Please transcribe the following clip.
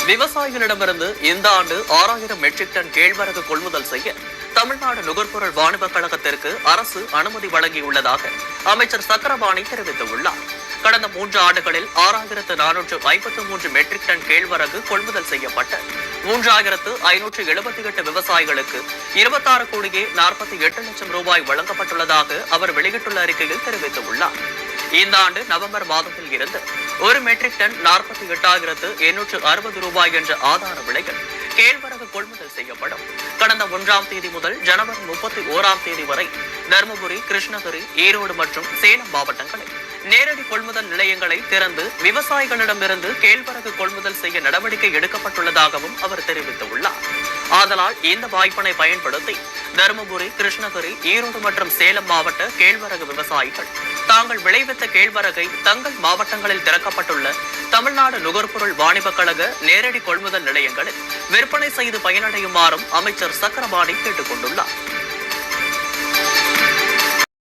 விவசாயிகளிடமிருந்து இந்த ஆண்டு 6000 மெட்ரிக் டன் கேழ்வரகு கொள்முதல் செய்ய தமிழ்நாடு நுகர்பொருள் வாணிபக் கழகத்திற்கு அரசு அனுமதி வழங்கியுள்ளதாக அமைச்சர் சக்கரபாணி தெரிவித்துள்ளார். கடந்த 3 ஆண்டுகளில் 6453 மெட்ரிக் டன் கேழ்வரகு கொள்முதல் செய்யப்பட்ட 3578 விவசாயிகளுக்கு 26 கோடியே 48 லட்சம் ரூபாய் வழங்கப்பட்டுள்ளதாக அவர் வெளியிட்டுள்ள அறிக்கையில் தெரிவித்துள்ளார். இந்த ஆண்டு நவம்பர் மாதத்தில் இருந்து 1 மெட்ரிக் டன் 48,860 ரூபாய் என்ற ஆதார விலையில் கேழ்வரகு கொள்முதல் செய்யப்படும். கடந்த 1ஆம் தேதி முதல் ஜனவரி 31ஆம் தேதி வரை தருமபுரி, கிருஷ்ணகிரி, ஈரோடு மற்றும் சேலம் மாவட்டங்களில் நேரடி கொள்முதல் நிலையங்களை திறந்து விவசாயிகளிடமிருந்து கேழ்வரகு கொள்முதல் செய்ய நடவடிக்கை எடுக்கப்பட்டுள்ளதாகவும் அவர் தெரிவித்துள்ளார். ஆதலால் இந்த வாய்ப்பினை பயன்படுத்தி தருமபுரி, கிருஷ்ணகிரி, ஈரோடு மற்றும் சேலம் மாவட்ட கேழ்வரகு விவசாயிகள் தாங்கள் விளைவித்த கேழ்வரகை தங்கள் மாவட்டங்களில் திறக்கப்பட்டுள்ள தமிழ்நாடு நுகர்பொருள் வாணிபக் கழக நேரடி கொள்முதல் நிலையங்களில் விற்பனை செய்து பயனடையுமாறும் அமைச்சர் சக்கரபாணி கேட்டுக் கொண்டுள்ளார்.